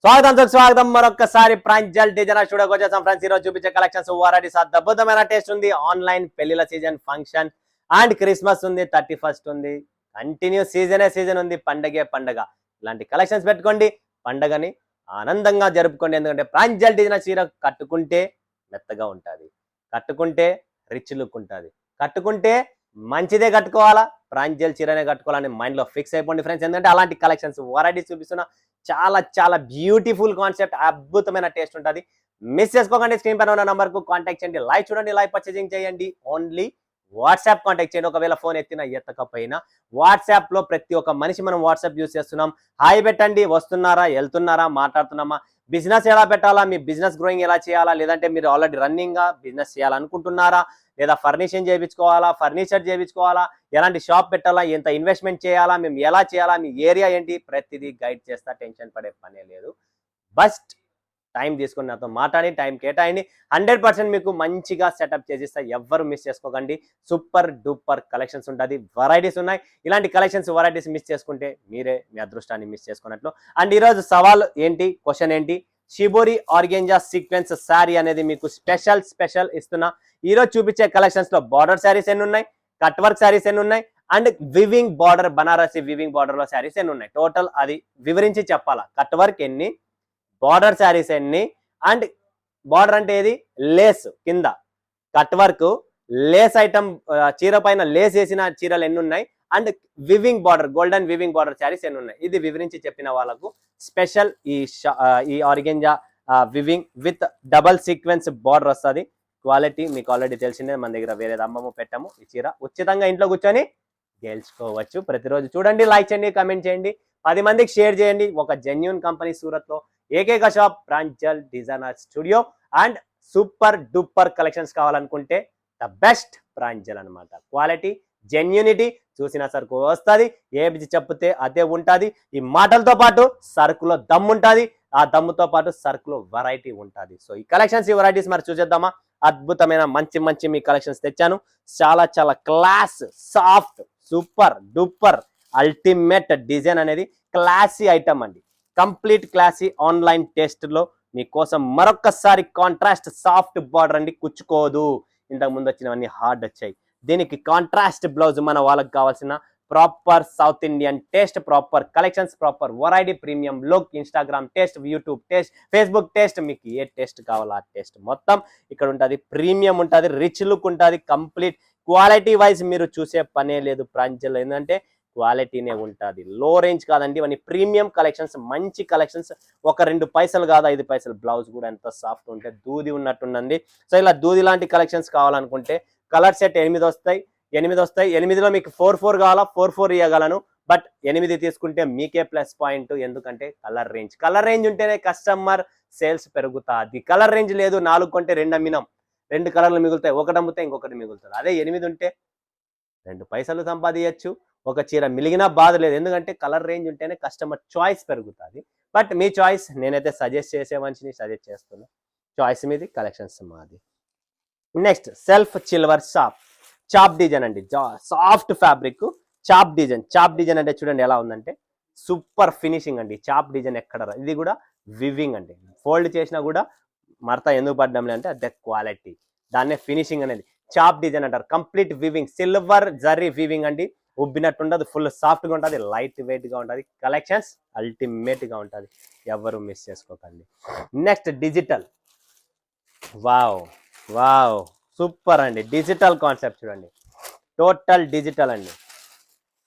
స్వాగతం మరొకసారి ప్రాంజల్ డిజైనర్ స్టూడియోకి వచ్చేసాం ఫ్రెండ్స్. ఈరోజు చూపించే కలెక్షన్స్ వారైటీస్ అద్భుతమైన టేస్ట్ ఉంది. ఆన్లైన్ పెళ్లిల సీజన్, ఫంక్షన్ అండ్ క్రిస్మస్ ఉంది, 31st ఉంది, కంటిన్యూ సీజన్ ఉంది, పండగే పండగ. ఇలాంటి కలెక్షన్స్ పెట్టుకోండి, పండగని ఆనందంగా జరుపుకోండి. ఎందుకంటే ప్రాంజల్ డిజైనర్ చీర కట్టుకుంటే మెత్తగా ఉంటుంది, కట్టుకుంటే రిచ్ లుక్ ఉంటుంది, కట్టుకుంటే మంచిదే కట్టుకోవాలా, ప్రాంజల్ చీరనే కట్టుకోవాలని మైండ్లో ఫిక్స్ అయిపోండి ఫ్రెండ్స్. ఎందుకంటే అలాంటి కలెక్షన్స్ వారైటీస్ చూపిస్తున్నా. చాలా బ్యూటిఫుల్ కాన్సెప్ట్, అద్భుతమైన టేస్ట్ ఉంటుంది. మిస్ చేసుకోకండి. స్క్రీన్ పైన ఉన్న నంబర్కు కాంటాక్ట్ చేయండి, లైవ్ చూడండి, లైవ్ పర్చేసింగ్ చేయండి. ఓన్లీ వాట్సాప్ కాంటాక్ట్ చేయండి. ఒకవేళ ఫోన్ ఎత్తినా ఎత్తకపోయినా వాట్సాప్ లో ప్రతి ఒక్క మనిషి మనం వాట్సాప్ యూజ్ చేస్తున్నాం. హాయ్ పెట్టండి, వస్తున్నారా, వెళ్తున్నారా, మాట్లాడుతున్నామా, బిజినెస్ ఎలా పెట్టాలా, మీ బిజినెస్ గ్రోయింగ్ ఎలా చేయాలా, లేదంటే మీరు ఆల్రెడీ రన్నింగ్ గా బిజినెస్ చేయాలనుకుంటున్నారా, లేదా ఫర్నిషింగ్ చేయించుకోవాలా, ఫర్నిచర్ చేయించుకోవాలా, ఎలాంటి షాప్ పెట్టాలా, ఎంత ఇన్వెస్ట్మెంట్ చేయాలా, మేము ఎలా చేయాలా, మీ ఏరియా ఏంటి, ప్రతిదీ గైడ్ చేస్తా. టెన్షన్ పడే పనే లేదు. బస్ట్ టైం తీసుకుని నాతో మాట్లాడి టైం కేటాయండి. 100% మీకు మంచిగా సెటప్ చేసిస్తా. ఎవ్వరు మిస్ చేసుకోకండి. సూపర్ డూపర్ కలెక్షన్స్ ఉంటుంది, వెరైటీస్ ఉన్నాయి. ఇలాంటి కలెక్షన్స్ వెరైటీస్ మిస్ చేసుకుంటే మీరే మీ అదృష్టాన్ని మిస్ చేసుకున్నట్లు. అండ్ ఈరోజు సవాల్ ఏంటి, క్వశ్చన్ ఏంటి, షిబోరి ఆర్గెంజా సీక్వెన్స్ శారీ అనేది మీకు స్పెషల్ ఇస్తున్నా. ఈరోజు చూపించే కలెక్షన్స్ లో బార్డర్ శారీస్ ఎన్ని ఉన్నాయి, కట్ వర్క్ శారీస్ ఎన్ని ఉన్నాయి, and weaving border, Banarasi weaving border లో శారీస్ ఎన్ని ఉన్నాయి, టోటల్ అది వివరించి చెప్పాలా. కట్ వర్క్ ఎన్ని, బార్డర్ శారీస్ ఎన్ని, అండ్ బార్డర్ అంటే ఏది, లేస్ కింద, కట్ వర్క్ లేస్ ఐటమ్, చీర పైన లేస్ వేసిన చీరలు ఎన్ని ఉన్నాయి, and weaving border, golden weaving border saris ఎన్ని ఉన్నాయి, ఇది వివరించి చెప్పిన వాళ్ళకు స్పెషల్ ఈ organza weaving with double sequence border వస్తుంది. క్వాలిటీ మీకు ఆల్రెడీ తెలిసిందే, మన దగ్గర వేరేది అమ్మము పెట్టాము. ఈ చీర ఉచితంగా ఇంట్లో కూర్చొని గెలుచుకోవచ్చు. ప్రతిరోజు చూడండి, లైక్ చేయండి, కమెంట్ చేయండి, 10 మందికి షేర్ చేయండి. ఒక జెన్యూన్ కంపెనీ, సూరత్ లో ఏకైక shop Pranjal designer studio. And super duper collections కావాలనుకుంటే ద బెస్ట్ ప్రాంజల్ అనమాట. క్వాలిటీ, జెన్యూనిటీ, చూసిన సరుకు వస్తుంది, ఏది చెప్తే అదే ఉంటుంది. ఈ మాటలతో పాటు సరుకులో దమ్ము ఉంటుంది, ఆ దమ్ముతో పాటు సరుకులో వెరైటీ ఉంటుంది. సో ఈ కలెక్షన్స్, ఈ వెరైటీస్ మరి చూసేద్దామా. అద్భుతమైన మంచి మీ కలెక్షన్స్ తెచ్చాను. చాలా class, soft, super duper ultimate design అనేది క్లాసీ ఐటమ్ అండి. కంప్లీట్ క్లాసీ ఆన్లైన్ టెస్ట్ లో మీకోసం మరొకసారి కాంట్రాస్ట్ సాఫ్ట్ బార్డర్ అండి, కుచ్చుకోదు. ఇంతకు ముందు వచ్చినవన్నీ హార్డ్ వచ్చాయి. దీనికి కాంట్రాస్ట్ బ్లౌజ్, మన వాళ్ళకి కావాల్సిన proper south Indian taste, proper collections, proper variety, premium look, Instagram taste, YouTube taste, Facebook taste, మీకు ఏ టేస్ట్ కావాలో ఆ టేస్ట్ మొత్తం ఇక్కడ ఉంటుంది. ప్రీమియం ఉంటుంది, రిచ్ లుక్ ఉంటుంది, కంప్లీట్ క్వాలిటీ వైజ్ మీరు చూసే పనే లేదు ప్రాంజల్. ఏంటంటే క్వాలిటీనే ఉంటుంది, లో రేంజ్ కాదండి. ఇవన్నీ ప్రీమియం కలెక్షన్స్, మంచి కలెక్షన్స్. ఒక 2 పైసలు కాదు, 5 పైసలు. బ్లౌజ్ కూడా ఎంత సాఫ్ట్ ఉంటే దూది ఉన్నట్టుండండి. సో ఇలా దూది లాంటి కలెక్షన్స్ కావాలనుకుంటే కలర్ సెట్ 8 వస్తాయి. 8లో మీకు 4 కావాలా, 4 ఇవ్వగలను. బట్ 8 తీసుకుంటే మీకే ప్లస్ పాయింట్. ఎందుకంటే కలర్ రేంజ్ ఉంటేనే కస్టమర్ సేల్స్ పెరుగుతుంది. కలర్ రేంజ్ లేదు, 4 కొంటే 2 అమ్మినాం, 2 కలర్లు మిగులుతాయి, ఒకటి అమ్మితే ఇంకొకటి మిగులుతుంది. అదే 8 ఉంటే 2 పైసలు సంపాదించచ్చు, ఒక చీర మిలిగినా బాధ లేదు. ఎందుకంటే కలర్ రేంజ్ ఉంటేనే కస్టమర్ చాయిస్ పెరుగుతుంది. బట్ మీ చాయిస్, నేనైతే సజెస్ట్ చేసే మనిషిని సజెస్ట్ చేస్తున్నా. చాయిస్ మీది, కలెక్షన్స్ మాది. Next self silver chop design అండి. సాఫ్ట్ ఫ్యాబ్రిక్ చాప్ డిజైన్ అంటే చూడండి ఎలా ఉందంటే సూపర్ ఫినిషింగ్ అండి. చాప్ డిజైన్ ఎక్కడ, ఇది కూడా వివింగ్ అండి. ఫోల్డ్ చేసినా కూడా మడత ఎందుకు పడ్డం అంటే అదే క్వాలిటీ, దాన్నే ఫినిషింగ్ అనేది చాప్ డిజైన్ అంటారు. Complete weaving, silver zari weaving అండి. ఉబ్బినట్టు ఉండదు, ఫుల్ సాఫ్ట్ గా ఉంటుంది, లైట్ వెయిట్ గా ఉంటుంది. కలెక్షన్స్ అల్టిమేట్ గా ఉంటుంది, ఎవరు మిస్ చేసుకోకండి. నెక్స్ట్ డిజిటల్, వావ్ సూపర్ అండి. డిజిటల్ కాన్సెప్ట్ చూడండి, టోటల్ డిజిటల్ అండి.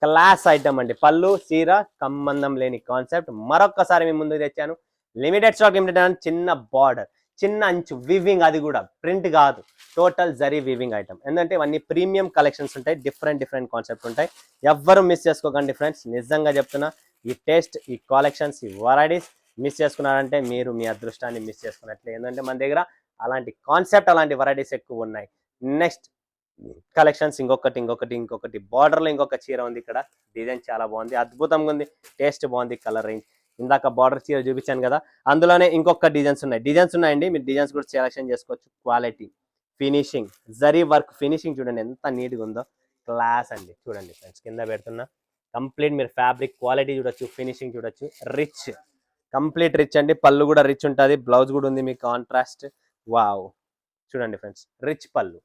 క్లాస్ ఐటమ్ అండి. పళ్ళు చీర సంబంధం లేని కాన్సెప్ట్ మరొకసారి మీ ముందుకు తెచ్చాను. లిమిటెడ్ స్టాక్, చిన్న బార్డర్, చిన్న అంచు వివింగ్, అది కూడా ప్రింట్ కాదు, టోటల్ జరీ వివింగ్ ఐటమ్. ఎందుకంటే ఇవన్నీ ప్రీమియం కలెక్షన్స్ ఉంటాయి, డిఫరెంట్ కాన్సెప్ట్ ఉంటాయి. ఎవ్వరు మిస్ చేసుకోకండి ఫ్రెండ్స్, నిజంగా చెప్తున్నా. ఈ టేస్ట్, ఈ కలెక్షన్స్, ఈ వెరైటీస్ మిస్ చేసుకున్నారంటే మీరు మీ అదృష్టాన్ని మిస్ చేసుకున్నట్లే. ఎందుకంటే మన దగ్గర అలాంటి కాన్సెప్ట్, అలాంటి వెరైటీస్ ఎక్కువ ఉన్నాయి. నెక్స్ట్ కలెక్షన్స్ ఇంకొకటి బార్డర్లో ఇంకొక చీర ఉంది. ఇక్కడ డిజైన్ చాలా బాగుంది, అద్భుతంగా ఉంది, టేస్ట్ బాగుంది, కలర్ రేంజ్. ఇందాక బార్డర్ చీర చూపించాను కదా, అందులోనే ఇంకొక డిజైన్స్ ఉన్నాయండి. మీరు డిజైన్స్ కూడా సెలెక్షన్ చేసుకోవచ్చు. Quality, finishing, zari work finishing చూడండి ఎంత నీట్గా ఉందో, క్లాస్ అండి. చూడండి ఫ్రెండ్స్, కింద పెడుతున్నా, కంప్లీట్ మీరు ఫ్యాబ్రిక్ క్వాలిటీ చూడొచ్చు, ఫినిషింగ్ చూడొచ్చు, రిచ్ కంప్లీట్ రిచ్ అండి, పళ్ళు కూడా రిచ్ ఉంటుంది, బ్లౌజ్ కూడా ఉంది మీకు కాంట్రాస్ట్. వావ్, చూడండి ఫ్రెండ్స్, రిచ్ పళ్ళు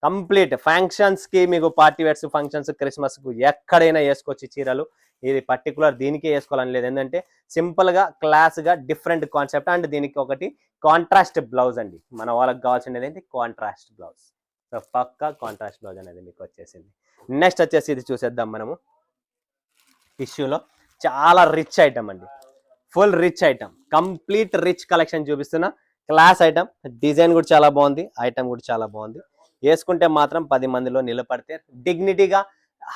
కంప్లీట్. ఫంక్షన్స్ కి మీకు పార్టీ వేర్స్ ఫంక్షన్స్ క్రిస్మస్ కు ఎక్కడైనా వేసుకోవచ్చు చీరలు. ఇది పర్టికులర్ దీనికే వేసుకోవాలని లేదు, ఏంటంటే సింపుల్ గా క్లాస్ గా డిఫరెంట్ కాన్సెప్ట్. అండ్ దీనికి ఒకటి కాంట్రాస్ట్ బ్లౌజ్ అండి, మన వాళ్ళకి కావాల్సినది ఏంటి కాంట్రాస్ట్ బ్లౌజ్. సో పక్కా కాంట్రాస్ట్ బ్లౌజ్ అనేది మీకు వచ్చేసింది. నెక్స్ట్ వచ్చేసి ఇది చూసేద్దాం మనము. టిష్యూలో చాలా రిచ్ ఐటమ్ అండి, full rich item, complete rich collection చూపిస్తున్నా. క్లాస్ ఐటమ్, డిజైన్ కూడా చాలా బాగుంది, ఐటమ్ కూడా చాలా బాగుంది. వేసుకుంటే మాత్రం 10 మందిలో నిలబడితే డిగ్నిటీగా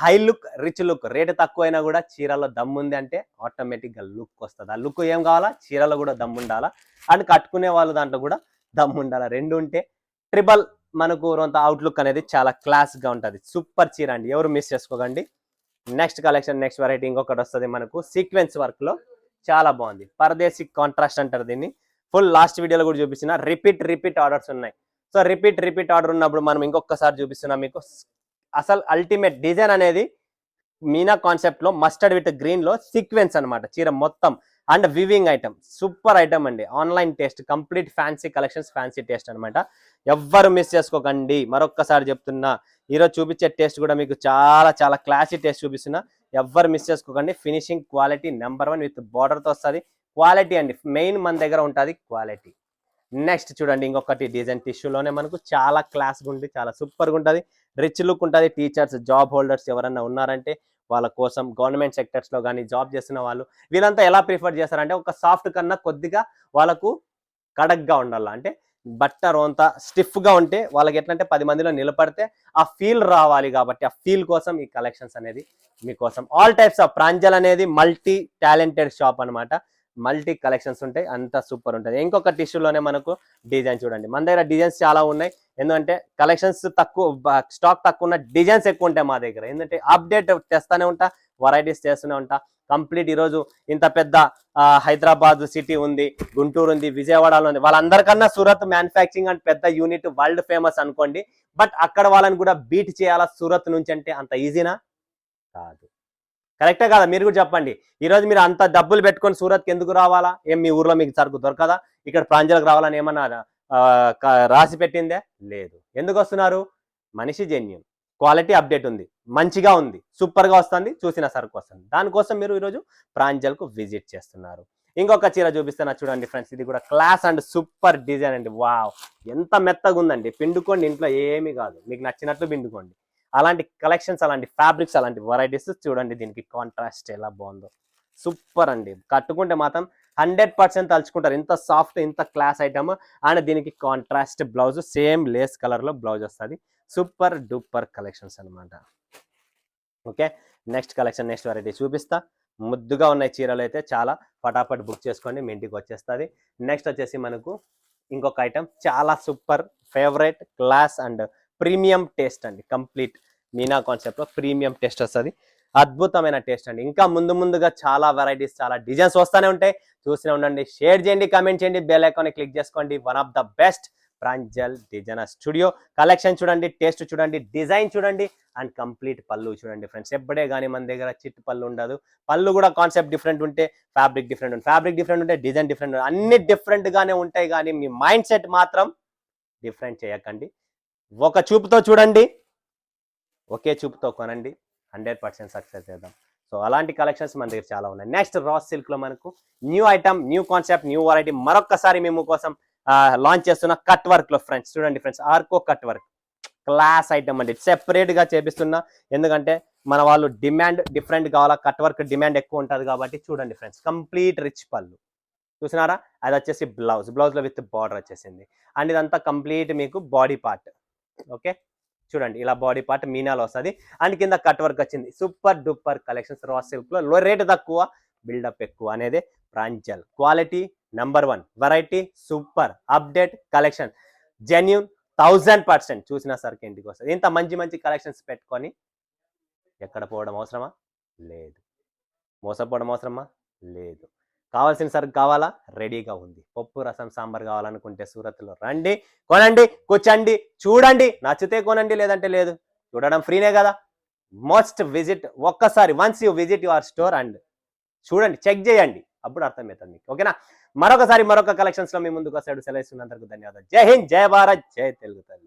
high look, rich look. Rate తక్కువైనా కూడా చీరలో దమ్ముంది అంటే ఆటోమేటిక్గా లుక్ వస్తుంది. ఆ లుక్ ఏం కావాలా, చీరలో కూడా దమ్ము ఉండాలా, అండ్ కట్టుకునే వాళ్ళు దాంట్లో కూడా దమ్ము ఉండాలా. రెండు ఉంటే ట్రిబల్ మనకు కొంత అవుట్లుక్ అనేది చాలా క్లాస్గా ఉంటుంది. సూపర్ చీర అండి, ఎవరు మిస్ చేసుకోకండి. నెక్స్ట్ కలెక్షన్, నెక్స్ట్ వెరైటీ ఇంకొకటి వస్తుంది మనకు సీక్వెన్స్ వర్క్ లో, చాలా బాగుంది. పరదేశీ కాంట్రాస్ట్ అంటారు దీన్ని. ఫుల్ లాస్ట్ వీడియోలో కూడా చూపిస్తున్నా. రిపీట్ ఆర్డర్స్ ఉన్నాయి. సో రిపీట్ ఆర్డర్ ఉన్నప్పుడు మనం ఇంకొకసారి చూపిస్తున్నాం మీకు. అసలు అల్టిమేట్ డిజైన్ అనేది మీనా కాన్సెప్ట్ లో మస్టర్డ్ విత్ గ్రీన్ లో సీక్వెన్స్ అనమాట చీర మొత్తం. And weaving item, super item అండి. Online taste, complete fancy collections, fancy taste అనమాట. ఎవ్వరు మిస్ చేసుకోకండి. మరొక్కసారి చెప్తున్నా, ఈరోజు చూపించే టేస్ట్ కూడా మీకు చాలా చాలా క్లాసీ టేస్ట్ చూపిస్తున్నా. ఎవ్వరు మిస్ చేసుకోకండి. ఫినిషింగ్ క్వాలిటీ నెంబర్ 1 విత్ బార్డర్తో వస్తుంది. క్వాలిటీ అండి మెయిన్ మన దగ్గర ఉంటుంది, క్వాలిటీ. నెక్స్ట్ చూడండి ఇంకొకటి డిజైన్ టిష్యూలోనే మనకు చాలా క్లాస్గా ఉంటుంది, చాలా సూపర్గా ఉంటుంది, రిచ్ లుక్ ఉంటుంది. టీచర్స్, జాబ్ హోల్డర్స్ ఎవరన్నా ఉన్నారంటే వాళ్ళ కోసం, గవర్నమెంట్ సెక్టర్స్లో కానీ జాబ్ చేస్తున్న వాళ్ళు, వీళ్ళంతా ఎలా ప్రిఫర్ చేస్తారంటే ఒక సాఫ్ట్ కన్నా కొద్దిగా వాళ్ళకు కడక్గా ఉండాలి. అంటే బట్ట రోంత స్టిఫ్గా ఉంటే వాళ్ళకి ఎట్లంటే 10 మందిలో నిలబడితే ఆ ఫీల్ రావాలి. కాబట్టి ఆ ఫీల్ కోసం ఈ కలెక్షన్స్ అనేది మీకోసం. ఆల్ టైప్స్ ఆఫ్ ప్రాంజల్ అనేది మల్టీ టాలెంటెడ్ షాప్ అనమాట. మల్టీ కలెక్షన్స్ ఉంటాయి, అంతా సూపర్ ఉంటుంది. ఇంకొక టిష్యూలోనే మనకు డిజైన్ చూడండి. మన దగ్గర డిజైన్స్ చాలా ఉన్నాయి, ఎందుకంటే కలెక్షన్స్ తక్కువ, స్టాక్ తక్కువ ఉన్న డిజైన్స్ ఎక్కువ ఉంటాయి మా దగ్గర. ఎందుకంటే అప్డేట్ తెస్తానే ఉంటా, వెరైటీస్ చేస్తూనే ఉంటా. కంప్లీట్ ఈరోజు ఇంత పెద్ద హైదరాబాద్ సిటీ ఉంది, గుంటూరు ఉంది, విజయవాడలో ఉంది. వాళ్ళందరికన్నా సూరత్ మ్యానుఫ్యాక్చరింగ్ అండ్ పెద్ద యూనిట్, వరల్డ్ ఫేమస్ అనుకోండి. బట్ అక్కడ వాళ్ళని కూడా బీట్ చేయాలా సూరత్ నుంచి అంటే అంత ఈజీనా? కాదు. కరెక్టే కదా, మీరు కూడా చెప్పండి. ఈరోజు మీరు అంత డబ్బులు పెట్టుకొని సూరత్కి ఎందుకు రావాలా? ఏం మీ ఊర్లో మీకు సరుకు దొరకదా? ఇక్కడ ప్రాంజలకు రావాలని ఏమన్నా రాసి పెట్టిందే లేదు. ఎందుకు వస్తున్నారు? మనిషి జెన్యూన్, క్వాలిటీ అప్డేట్ ఉంది, మంచిగా ఉంది, సూపర్గా వస్తుంది, చూసిన సరుకు వస్తుంది. దానికోసం మీరు ఈరోజు ప్రాంజల్కు విజిట్ చేస్తున్నారు. ఇంకొక చీర చూపిస్తున్నా చూడండి ఫ్రెండ్స్. ఇది కూడా క్లాస్ అండ్ సూపర్ డిజైన్ అండి. వావ్, ఎంత మెత్తగా ఉందండి. పిండుకోండి, ఇంట్లో ఏమీ కాదు, మీకు నచ్చినట్లు పిండుకోండి. అలాంటి కలెక్షన్స్, అలాంటి ఫ్యాబ్రిక్స్, అలాంటి వెరైటీస్ చూడండి. దీనికి కాంట్రాస్ట్ ఎలా బాగుందో, సూపర్ అండి. కట్టుకుంటే మాత్రం 100% తలుచుకుంటారు. ఇంత సాఫ్ట్, ఇంత క్లాస్ ఐటమ్. అండ్ దీనికి contrast blouse, same Lay's colour లో బ్లౌజ్ వస్తుంది. సూపర్ డూపర్ కలెక్షన్స్ అనమాట. Okay, next collection, next variety చూపిస్తా. ముద్దుగా ఉన్నాయి చీరలు అయితే, చాలా ఫటాఫట్ బుక్ చేసుకోండి, మీ ఇంటికి వచ్చేస్తుంది. నెక్స్ట్ వచ్చేసి మనకు ఇంకొక ఐటమ్, చాలా super favourite class and premium taste అండి. కంప్లీట్ మీనా కాన్సెప్ట్ లో ప్రీమియం టేస్ట్ వస్తుంది, అద్భుతమైన టేస్ట్ అండి. ఇంకా ముందుగా చాలా వెరైటీస్, చాలా డిజైన్స్ వస్తూనే ఉంటాయి. చూస్తూనే ఉండండి, షేర్ చేయండి, కామెంట్ చేయండి, బెల్ ఐకాన్ క్లిక్ చేసుకోండి. One of the best Pranjal designer studio. Collection చూడండి, టేస్ట్ చూడండి, డిజైన్ చూడండి, అండ్ కంప్లీట్ పళ్ళు చూడండి ఫ్రెండ్స్. ఎప్పుడే కానీ మన దగ్గర చిట్ పళ్ళు ఉండదు. పళ్ళు కూడా కాన్సెప్ట్ డిఫరెంట్ ఉంటే, ఫ్యాబ్రిక్ డిఫరెంట్ ఉంటే, డిజైన్ డిఫరెంట్, అన్ని డిఫరెంట్ గానే ఉంటాయి. కానీ మీ మైండ్ సెట్ మాత్రం డిఫరెంట్ చేయకండి. ఒక చూపుతో చూడండి, ఒకే చూపుతో కొనండి, 100% సక్సెస్ చేద్దాం. సో అలాంటి కలెక్షన్స్ మన దగ్గర చాలా ఉన్నాయి. నెక్స్ట్ రా సిల్క్ లో మనకు new item, new concept, new variety మరొకసారి మేము కోసం లాంచ్ చేస్తున్న కట్ వర్క్ లో ఫ్రెండ్స్. చూడండి ఫ్రెండ్స్, ఆర్కో కట్ వర్క్ క్లాస్ ఐటమ్ అండి. సెపరేట్ గా చేపిస్తున్నా, ఎందుకంటే మన వాళ్ళు డిమాండ్ డిఫరెంట్ కావాలా, కట్ వర్క్ డిమాండ్ ఎక్కువ ఉంటుంది కాబట్టి. చూడండి ఫ్రెండ్స్, కంప్లీట్ రిచ్ పళ్ళు చూసినారా, అది వచ్చేసి బ్లౌజ్ లో విత్ బార్డర్ వచ్చేసింది. అండ్ ఇదంతా కంప్లీట్ మీకు బాడీ పార్ట్. ఓకే, చూడండి ఇలా బాడీ పార్ట్ మీనాలో వస్తుంది. అండ్ కింద కట్ వర్క్ వచ్చింది. Super duper collections. రా సిల్క్ లో రేట్ తక్కువ, బిల్డప్ ఎక్కువ అనేది Pranjal. Quality number 1, variety super, update collection genuine 1000%. చూసిన సరికి ఇంటికి వస్తుంది. ఇంత మంచి కలెక్షన్స్ పెట్టుకొని ఎక్కడ పోవడం అవసరమా? లేదు. మోసపోవడం అవసరమా? లేదు. కావాల్సిన సరుకు కావాలా? రెడీగా ఉంది. పప్పు, రసం, సాంబార్ కావాలనుకుంటే సూరత్లో రండి, కొనండి, కూర్చోండి, చూడండి, నచ్చితే కొనండి, లేదంటే లేదు. చూడడం ఫ్రీనే కదా. మస్ట్ విజిట్ ఒక్కసారి, once you visit your store and చూడండి, చెక్ చేయండి. అప్పుడు అర్థమవుతుంది మీకు. ఓకేనా? మరొక కలెక్షన్స్ లో మీ ముందుకు వస్తాడు. సెలవుస్తున్నందుకు ధన్యవాదాలు. జై హింద్, జై భారత్, జై తెలుగు తల్లి.